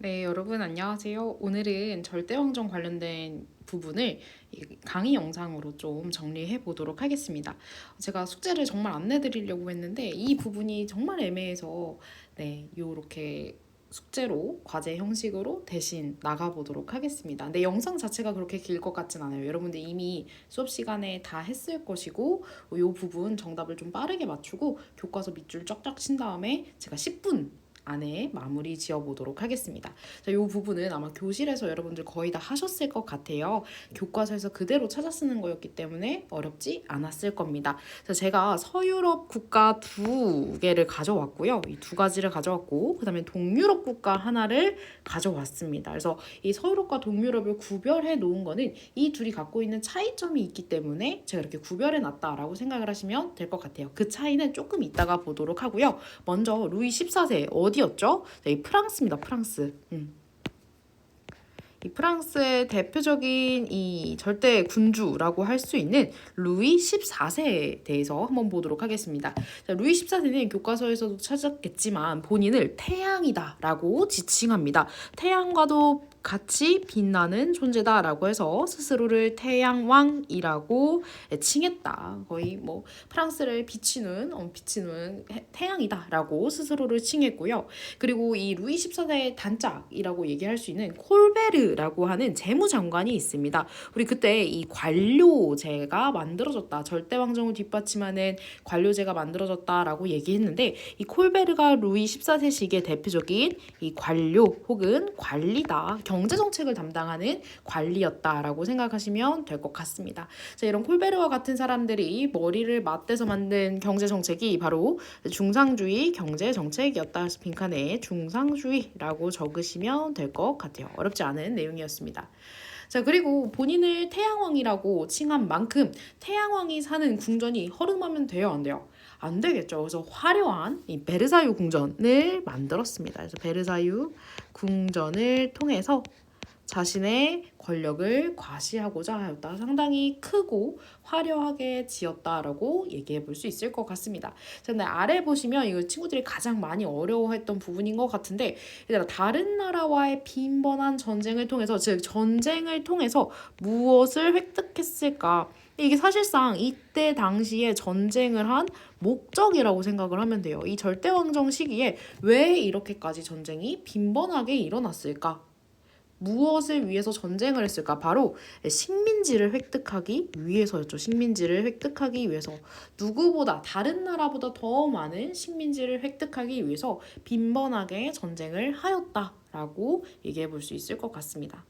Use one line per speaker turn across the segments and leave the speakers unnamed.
네, 여러분 안녕하세요. 오늘은 절대왕정 관련된 부분을 강의 영상으로 좀 정리해 보도록 하겠습니다. 제가 숙제를 정말 안 내드리려고 했는데 이 부분이 정말 애매해서 요렇게 숙제로 과제 형식으로 대신 나가보도록 하겠습니다. 근데 영상 자체가 그렇게 길 것 같진 않아요. 여러분들 이미 수업 시간에 다 했을 것이고 이 부분 정답을 좀 빠르게 맞추고 교과서 밑줄 쫙쫙 친 다음에 제가 10분 안에 마무리 지어보도록 하겠습니다. 자, 이 부분은 아마 교실에서 여러분들 거의 다 하셨을 것 같아요. 교과서에서 그대로 찾아 쓰는 거였기 때문에 어렵지 않았을 겁니다. 자, 제가 서유럽 국가 두 개를 가져왔고요. 이 두 가지를 가져왔고 그 다음에 동유럽 국가 하나를 가져왔습니다. 그래서 이 서유럽과 동유럽을 구별해 놓은 거는 이 둘이 갖고 있는 차이점이 있기 때문에 제가 이렇게 구별해 놨다라고 생각을 하시면 될 것 같아요. 그 차이는 조금 이따가 보도록 하고요. 먼저 루이 14세 어디였죠? 이 프랑스입니다. 프랑스. 이 프랑스의 대표적인 이 절대 군주라고 할 수 있는 루이 14세에 대해서 한번 보도록 하겠습니다. 자, 루이 14세는 교과서에서도 찾았겠지만 본인을 태양이다라고 지칭합니다. 태양과도 같이 빛나는 존재다라고 해서 스스로를 태양왕이라고 칭했다. 거의 뭐 프랑스를 비치는 태양이다라고 스스로를 칭했고요. 그리고 이 루이 14세의 단짝이라고 얘기할 수 있는 콜베르라고 하는 재무장관이 있습니다. 우리 그때 이 관료제가 만들어졌다. 절대왕정을 뒷받침하는 관료제가 만들어졌다라고 얘기했는데 이 콜베르가 루이 14세 시기의 대표적인 이 관료 혹은 관리다. 경제정책을 담당하는 관리였다라고 생각하시면 될 것 같습니다. 자, 이런 콜베르와 같은 사람들이 머리를 맞대서 만든 경제정책이 바로 중상주의 경제정책이었다. 그래서 빈칸에 중상주의라고 적으시면 될 것 같아요. 어렵지 않은 내용이었습니다. 자, 그리고 본인을 태양왕이라고 칭한 만큼 태양왕이 사는 궁전이 허름하면 돼요, 안 돼요? 안 되겠죠. 그래서 화려한 이 베르사유 궁전을 만들었습니다. 그래서 베르사유 궁전을 통해서 자신의 권력을 과시하고자 하였다. 상당히 크고 화려하게 지었다라고 얘기해 볼 수 있을 것 같습니다. 자, 근데 아래 보시면 이거 친구들이 가장 많이 어려워했던 부분인 것 같은데, 얘들아, 다른 나라와의 빈번한 전쟁을 통해서, 즉 전쟁을 통해서 무엇을 획득했을까? 이게 사실상 이때 당시에 전쟁을 한 목적이라고 생각을 하면 돼요. 이 절대왕정 시기에 왜 이렇게까지 전쟁이 빈번하게 일어났을까? 무엇을 위해서 전쟁을 했을까? 바로 식민지를 획득하기 위해서였죠. 식민지를 획득하기 위해서 누구보다 다른 나라보다 더 많은 식민지를 획득하기 위해서 빈번하게 전쟁을 하였다라고 얘기해 볼 수 있을 것 같습니다.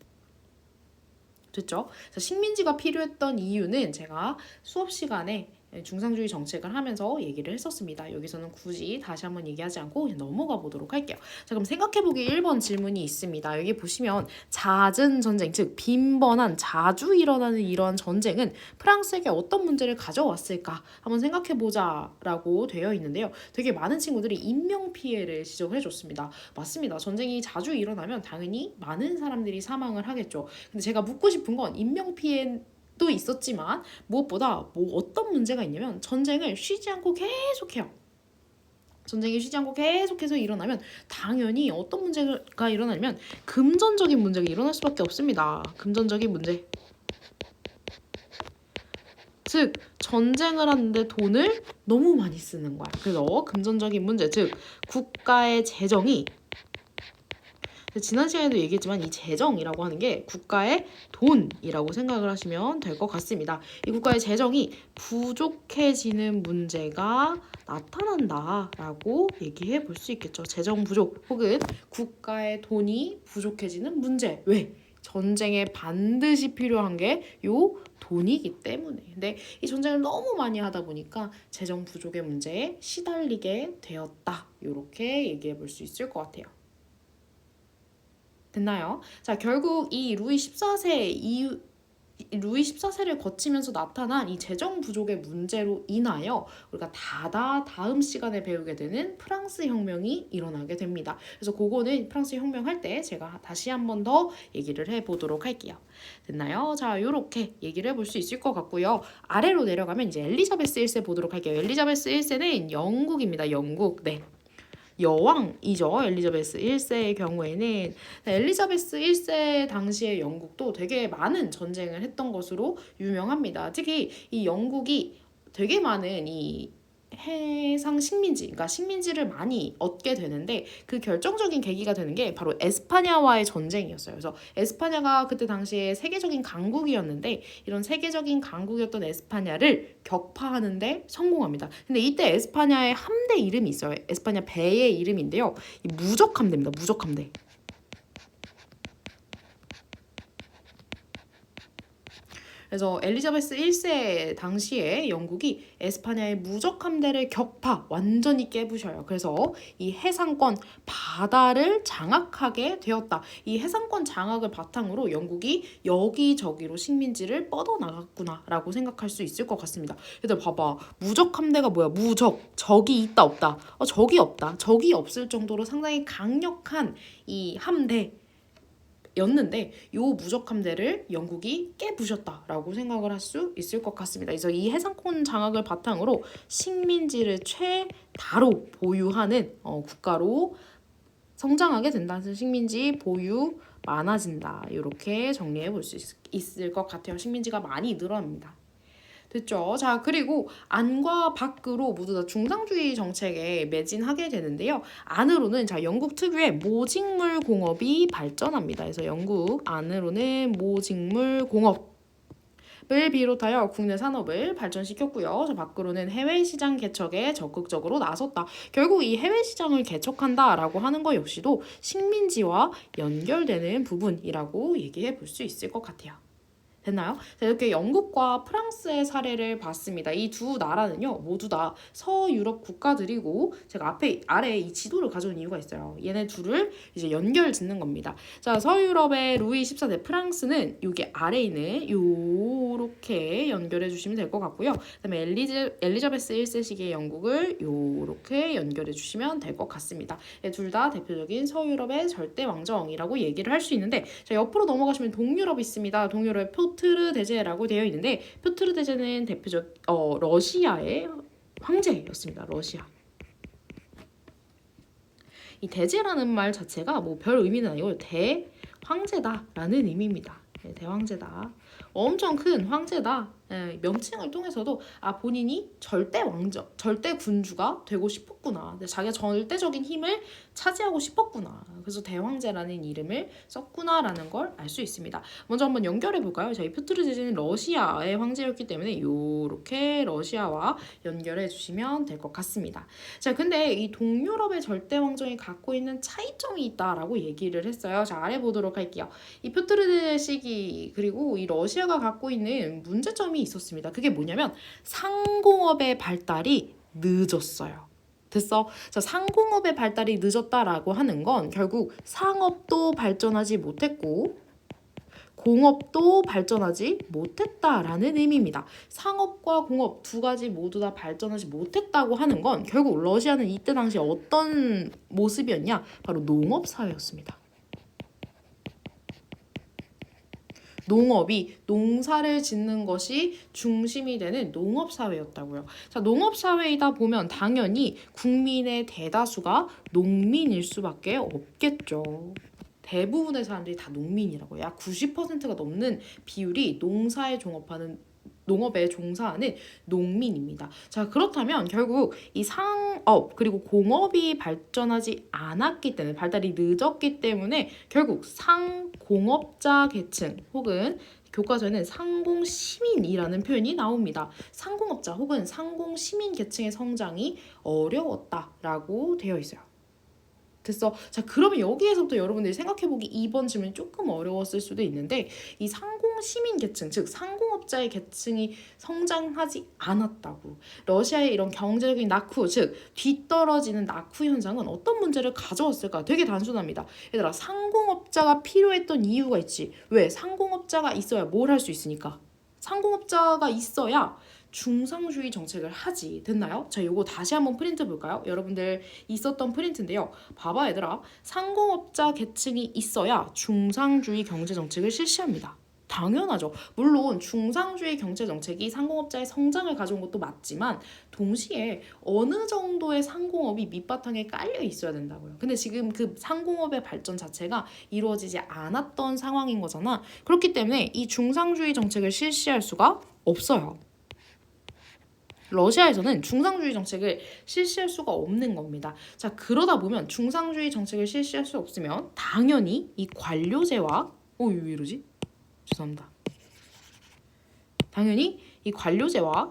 됐죠? 그래서 식민지가 필요했던 이유는 제가 수업 시간에 중상주의 정책을 하면서 얘기를 했었습니다. 여기서는 굳이 다시 한번 얘기하지 않고 그냥 넘어가 보도록 할게요. 자, 그럼 생각해보기 1번 질문이 있습니다. 여기 보시면 잦은 전쟁, 즉 빈번한 자주 일어나는 이러한 전쟁은 프랑스에게 어떤 문제를 가져왔을까? 한번 생각해보자 라고 되어 있는데요. 되게 많은 친구들이 인명피해를 지적을 해줬습니다. 맞습니다. 전쟁이 자주 일어나면 당연히 많은 사람들이 사망을 하겠죠. 근데 제가 묻고 싶은 건 인명피해 도 있었지만 무엇보다 어떤 문제가 있냐면 전쟁을 쉬지 않고 계속해요. 전쟁이 쉬지 않고 계속해서 일어나면 당연히 어떤 문제가 일어나냐면 금전적인 문제가 일어날 수밖에 없습니다. 금전적인 문제. 즉 전쟁을 하는데 돈을 너무 많이 쓰는 거야. 그래서 금전적인 문제, 즉 국가의 재정이, 지난 시간에도 얘기했지만 이 재정이라고 하는 게 국가의 돈이라고 생각을 하시면 될 것 같습니다. 이 국가의 재정이 부족해지는 문제가 나타난다라고 얘기해 볼 수 있겠죠. 재정 부족 혹은 국가의 돈이 부족해지는 문제. 왜? 전쟁에 반드시 필요한 게 요 돈이기 때문에. 근데 이 전쟁을 너무 많이 하다 보니까 재정 부족의 문제에 시달리게 되었다. 이렇게 얘기해 볼 수 있을 것 같아요. 됐나요? 자, 결국 이 루이 14세를 거치면서 나타난 이 재정 부족의 문제로 인하여 우리가 다음 시간에 배우게 되는 프랑스 혁명이 일어나게 됩니다. 그래서 그거는 프랑스 혁명할 때 제가 다시 한 번 더 얘기를 해보도록 할게요. 됐나요? 자, 요렇게 얘기를 해볼 수 있을 것 같고요. 아래로 내려가면 이제 엘리자베스 1세 보도록 할게요. 엘리자베스 1세는 영국입니다. 영국. 네. 여왕이죠. 엘리자베스 1세의 경우에는 엘리자베스 1세 당시의 영국도 되게 많은 전쟁을 했던 것으로 유명합니다. 특히 이 영국이 되게 많은 이 해상 식민지, 그러니까 식민지를 많이 얻게 되는데 그 결정적인 계기가 되는 게 바로 에스파냐와의 전쟁이었어요. 그래서 에스파냐가 그때 당시에 세계적인 강국이었는데 이런 세계적인 강국이었던 에스파냐를 격파하는데 성공합니다. 근데 이때 에스파냐의 함대 이름이 있어요. 에스파냐 배의 이름인데요. 이 무적함대입니다. 무적함대. 그래서 엘리자베스 1세 당시에 영국이 에스파냐의 무적 함대를 격파 완전히 깨부셔요. 그래서 이 해상권 바다를 장악하게 되었다. 이 해상권 장악을 바탕으로 영국이 여기저기로 식민지를 뻗어나갔구나라고 생각할 수 있을 것 같습니다. 얘들 봐봐. 무적 함대가 뭐야? 무적. 적이 있다 없다. 적이 없다. 적이 없을 정도로 상당히 강력한 이 함대 였는데 요 무적 함대를 영국이 깨부셨다라고 생각을 할 수 있을 것 같습니다. 그래서 이 해상권 장악을 바탕으로 식민지를 최다로 보유하는 국가로 성장하게 된다. 식민지 보유 많아진다. 이렇게 정리해 볼 수 있을 것 같아요. 식민지가 많이 늘어납니다. 됐죠. 자, 그리고 안과 밖으로 모두 다 중상주의 정책에 매진하게 되는데요. 안으로는 자, 영국 특유의 모직물 공업이 발전합니다. 그래서 영국 안으로는 모직물 공업을 비롯하여 국내 산업을 발전시켰고요. 저 밖으로는 해외 시장 개척에 적극적으로 나섰다. 결국 이 해외 시장을 개척한다라고 하는 것 역시도 식민지와 연결되는 부분이라고 얘기해 볼 수 있을 것 같아요. 됐나요? 자, 이렇게 영국과 프랑스의 사례를 봤습니다. 이 두 나라는요, 모두 다 서유럽 국가들이고, 제가 아래에 이 지도를 가져온 이유가 있어요. 얘네 둘을 이제 연결 짓는 겁니다. 자, 서유럽의 루이 14세 프랑스는 여기 아래에 있는 요렇게 연결해 주시면 될 것 같고요. 그다음에 엘리자베스 1세 시기의 영국을 요렇게 연결해 주시면 될 것 같습니다. 둘 다 대표적인 서유럽의 절대 왕정이라고 얘기를 할 수 있는데, 자, 옆으로 넘어가시면 동유럽이 있습니다. 동유럽의 표트르 대제라고 되어 있는데 표트르 대제는 대표적 러시아의 황제였습니다. 러시아. 이 대제라는 말 자체가 뭐 별 의미는 아니고 대황제다라는 의미입니다. 네, 대황제다. 엄청 큰 황제다. 네, 명칭을 통해서도 본인이 절대 왕정, 절대 군주가 되고 싶었구나. 자기가 절대적인 힘을 차지하고 싶었구나. 그래서 대황제라는 이름을 썼구나라는 걸 알 수 있습니다. 먼저 한번 연결해 볼까요? 이 표트르 제제는 러시아의 황제였기 때문에 이렇게 러시아와 연결해 주시면 될 것 같습니다. 자, 근데 이 동유럽의 절대 왕정이 갖고 있는 차이점이 있다라고 얘기를 했어요. 자, 아래 보도록 할게요. 이 표트르 제제 시기 그리고 이 러시아가 갖고 있는 문제점이 있었습니다. 그게 뭐냐면 상공업의 발달이 늦었어요. 됐어? 자, 상공업의 발달이 늦었다라고 하는 건 결국 상업도 발전하지 못했고 공업도 발전하지 못했다라는 의미입니다. 상업과 공업 두 가지 모두 다 발전하지 못했다고 하는 건 결국 러시아는 이때 당시 어떤 모습이었냐? 바로 농업 사회였습니다. 농업이 농사를 짓는 것이 중심이 되는 농업 사회였다고요. 자, 농업 사회이다 보면 당연히 국민의 대다수가 농민일 수밖에 없겠죠. 대부분의 사람들이 다 농민이라고요. 약 90%가 넘는 비율이 농업에 종사하는 농민입니다. 자, 그렇다면 결국 이 상업 그리고 공업이 발전하지 않았기 때문에 발달이 늦었기 때문에 결국 상공업자 계층 혹은 교과서에는 상공시민이라는 표현이 나옵니다. 상공업자 혹은 상공시민 계층의 성장이 어려웠다라고 되어 있어요. 됐어. 자, 그러면 여기에서부터 여러분들이 생각해보기 2번 질문이 조금 어려웠을 수도 있는데 이 상공시민 계층, 즉 상공업자의 계층이 성장하지 않았다고. 러시아의 이런 경제적인 낙후, 즉 뒤떨어지는 낙후 현상은 어떤 문제를 가져왔을까? 되게 단순합니다. 얘들아, 상공업자가 필요했던 이유가 있지. 왜? 상공업자가 있어야 뭘 할 수 있으니까. 상공업자가 있어야 중상주의 정책을 하지. 됐나요? 자, 요거 다시 한번 프린트 볼까요? 여러분들 있었던 프린트인데요. 봐봐 얘들아. 상공업자 계층이 있어야 중상주의 경제 정책을 실시합니다. 당연하죠. 물론 중상주의 경제 정책이 상공업자의 성장을 가져온 것도 맞지만 동시에 어느 정도의 상공업이 밑바탕에 깔려 있어야 된다고요. 근데 지금 그 상공업의 발전 자체가 이루어지지 않았던 상황인 거잖아. 그렇기 때문에 이 중상주의 정책을 실시할 수가 없어요. 러시아에서는 중상주의 정책을 실시할 수가 없는 겁니다. 자, 그러다 보면 중상주의 정책을 실시할 수 없으면 당연히 이 관료제와 왜 이러지? 죄송합니다. 당연히 이 관료제와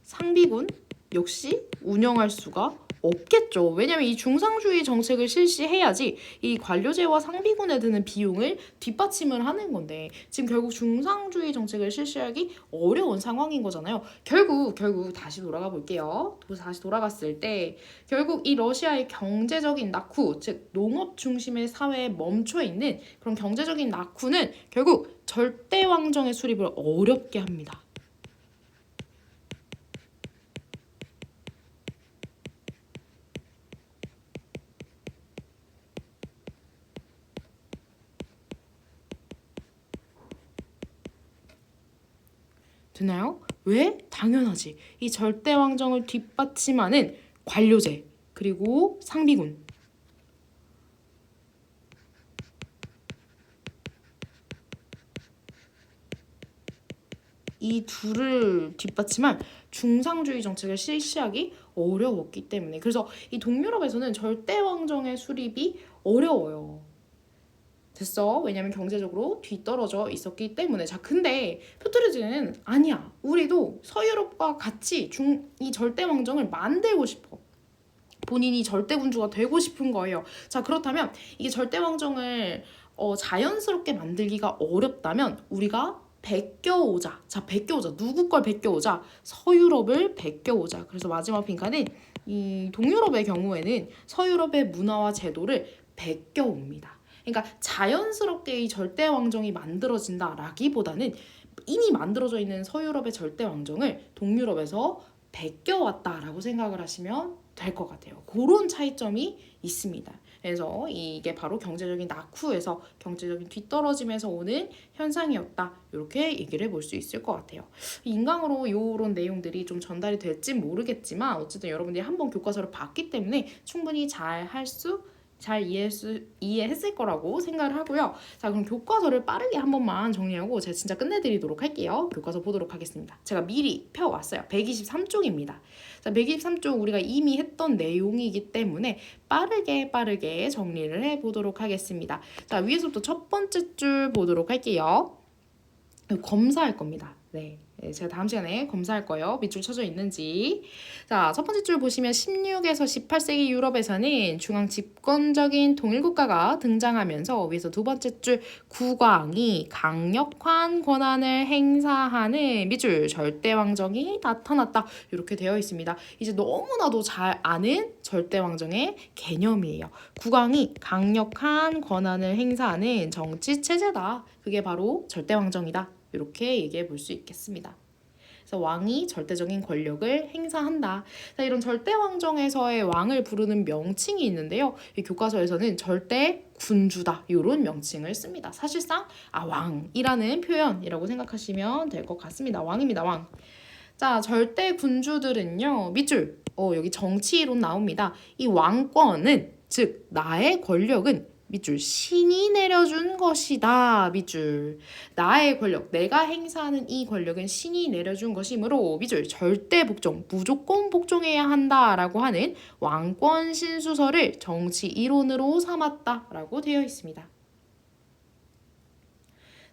상비군 역시 운영할 수가 없겠죠. 왜냐면 이 중상주의 정책을 실시해야지 이 관료제와 상비군에 드는 비용을 뒷받침을 하는 건데 지금 결국 중상주의 정책을 실시하기 어려운 상황인 거잖아요. 결국 다시 돌아가 볼게요. 다시 돌아갔을 때 결국 이 러시아의 경제적인 낙후, 즉 농업 중심의 사회에 멈춰 있는 그런 경제적인 낙후는 결국 절대왕정의 수립을 어렵게 합니다. 되나요? 왜? 당연하지. 이 절대왕정을 뒷받침하는 관료제 그리고 상비군 이 둘을 뒷받침할 중상주의 정책을 실시하기 어려웠기 때문에 그래서 이 동유럽에서는 절대왕정의 수립이 어려워요. 됐어. 왜냐면 경제적으로 뒤떨어져 있었기 때문에. 자, 근데 표트르즈는 아니야. 우리도 서유럽과 같이 이 절대왕정을 만들고 싶어. 본인이 절대군주가 되고 싶은 거예요. 자, 그렇다면 이게 절대왕정을 자연스럽게 만들기가 어렵다면 우리가 베껴오자. 자, 베껴오자. 누구 걸 베껴오자? 서유럽을 베껴오자. 그래서 마지막 빈칸은 이 동유럽의 경우에는 서유럽의 문화와 제도를 베껴옵니다. 그러니까 자연스럽게 이 절대왕정이 만들어진다라기보다는 이미 만들어져 있는 서유럽의 절대왕정을 동유럽에서 베껴왔다라고 생각을 하시면 될 것 같아요. 그런 차이점이 있습니다. 그래서 이게 바로 경제적인 낙후에서 경제적인 뒤떨어짐에서 오는 현상이었다. 이렇게 얘기를 해볼 수 있을 것 같아요. 인강으로 이런 내용들이 좀 전달이 될지 모르겠지만 어쨌든 여러분들이 한번 교과서를 봤기 때문에 충분히 잘 이해했을 거라고 생각을 하고요. 자, 그럼 교과서를 빠르게 한 번만 정리하고 제가 진짜 끝내드리도록 할게요. 교과서 보도록 하겠습니다. 제가 미리 펴왔어요. 123쪽입니다. 자, 123쪽 우리가 이미 했던 내용이기 때문에 빠르게 정리를 해보도록 하겠습니다. 자, 위에서부터 첫 번째 줄 보도록 할게요. 검사할 겁니다. 네. 제가 다음 시간에 검사할 거예요. 밑줄 쳐져 있는지. 자, 첫 번째 줄 보시면 16에서 18세기 유럽에서는 중앙 집권적인 통일국가가 등장하면서 위에서 두 번째 줄 국왕이 강력한 권한을 행사하는 밑줄 절대왕정이 나타났다. 이렇게 되어 있습니다. 이제 너무나도 잘 아는 절대왕정의 개념이에요. 국왕이 강력한 권한을 행사하는 정치체제다. 그게 바로 절대왕정이다. 이렇게 얘기해 볼 수 있겠습니다. 그래서 왕이 절대적인 권력을 행사한다. 자, 이런 절대왕정에서의 왕을 부르는 명칭이 있는데요. 이 교과서에서는 절대군주다. 이런 명칭을 씁니다. 사실상 왕이라는 표현이라고 생각하시면 될 것 같습니다. 왕입니다. 왕. 자, 절대군주들은요. 밑줄. 여기 정치이론 나옵니다. 이 왕권은 즉 나의 권력은 밑줄 신이 내려준 것이다. 밑줄 나의 권력 내가 행사하는 이 권력은 신이 내려준 것이므로 밑줄 절대 복종 무조건 복종해야 한다라고 하는 왕권 신수설을 정치 이론으로 삼았다라고 되어 있습니다.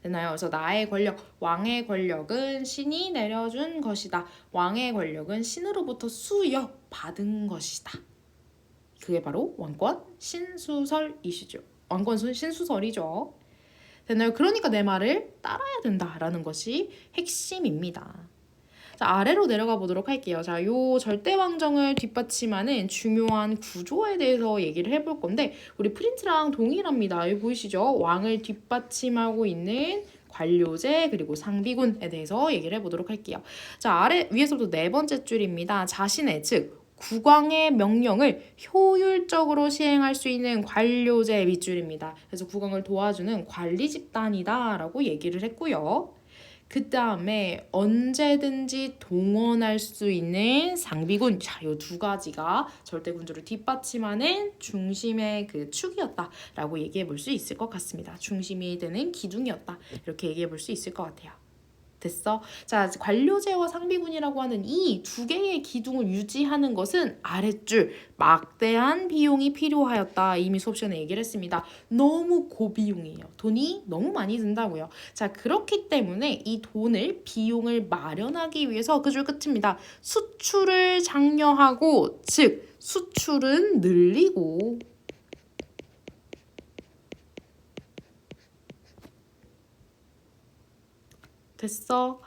됐나요? 그래서 나의 권력, 왕의 권력은 신이 내려준 것이다. 왕의 권력은 신으로부터 수여받은 것이다. 그게 바로 왕권 신수설이시죠. 왕권 신수설이죠. 됐나요? 그러니까 내 말을 따라야 된다라는 것이 핵심입니다. 자, 아래로 내려가 보도록 할게요. 자, 요 절대왕정을 뒷받침하는 중요한 구조에 대해서 얘기를 해볼 건데 우리 프린트랑 동일합니다. 여기 보이시죠? 왕을 뒷받침하고 있는 관료제 그리고 상비군에 대해서 얘기를 해보도록 할게요. 자, 위에서부터 네 번째 줄입니다. 자신의 즉 국왕의 명령을 효율적으로 시행할 수 있는 관료제 밑줄입니다. 그래서 국왕을 도와주는 관리 집단이다라고 얘기를 했고요. 그 다음에 언제든지 동원할 수 있는 상비군. 자, 이 두 가지가 절대군주를 뒷받침하는 중심의 그 축이었다라고 얘기해 볼 수 있을 것 같습니다. 중심이 되는 기둥이었다. 이렇게 얘기해 볼 수 있을 것 같아요. 됐어? 자, 관료제와 상비군이라고 하는 이 두 개의 기둥을 유지하는 것은 아랫줄 막대한 비용이 필요하였다. 이미 수업 시간에 얘기를 했습니다. 너무 고비용이에요. 돈이 너무 많이 든다고요. 자, 그렇기 때문에 이 돈을 비용을 마련하기 위해서 그 줄 끝입니다. 수출을 장려하고 즉 수출은 늘리고 됐어?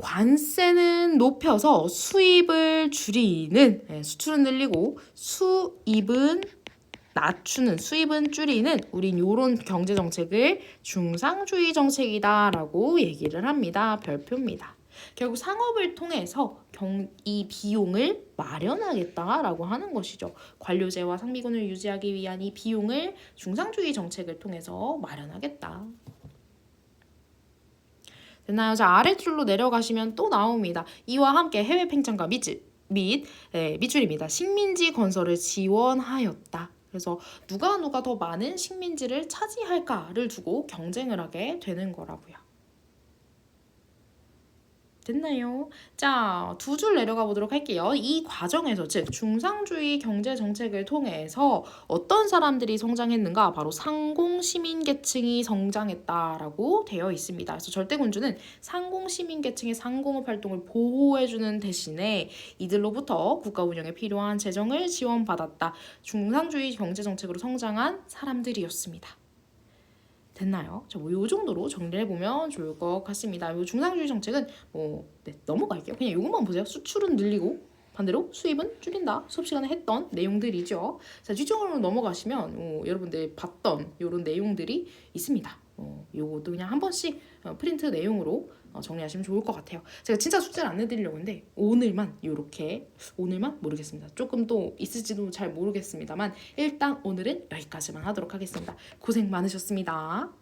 관세는 높여서 수입을 줄이는 수출은 늘리고 수입은 낮추는 수입은 줄이는 우린 요런 경제 정책을 중상주의 정책이다라고 얘기를 합니다. 별표입니다. 결국 상업을 통해서 이 비용을 마련하겠다라고 하는 것이죠. 관료제와 상비군을 유지하기 위한 이 비용을 중상주의 정책을 통해서 마련하겠다. 됐나요? 자, 아래줄로 내려가시면 또 나옵니다. 이와 함께 해외 팽창과 밑줄입니다. 식민지 건설을 지원하였다. 그래서 누가 더 많은 식민지를 차지할까를 두고 경쟁을 하게 되는 거라고요. 됐나요? 자, 두 줄 내려가 보도록 할게요. 이 과정에서 즉 중상주의 경제 정책을 통해서 어떤 사람들이 성장했는가? 바로 상공 시민 계층이 성장했다라고 되어 있습니다. 그래서 절대군주는 상공 시민 계층의 상공업 활동을 보호해주는 대신에 이들로부터 국가 운영에 필요한 재정을 지원받았다. 중상주의 경제 정책으로 성장한 사람들이었습니다. 됐나요? 요 정도로 정리를 해보면 좋을 것 같습니다. 요 중상주의 정책은 넘어갈게요. 그냥 요것만 보세요. 수출은 늘리고 반대로 수입은 줄인다. 수업 시간에 했던 내용들이죠. 자, 뒤쪽으로 넘어가시면 여러분들 봤던 요런 내용들이 있습니다. 요것도 그냥 한 번씩 프린트 내용으로 정리하시면 좋을 것 같아요. 제가 진짜 숙제를 안 해드리려고 했는데 오늘만 모르겠습니다. 조금 또 있을지도 잘 모르겠습니다만 일단 오늘은 여기까지만 하도록 하겠습니다. 고생 많으셨습니다.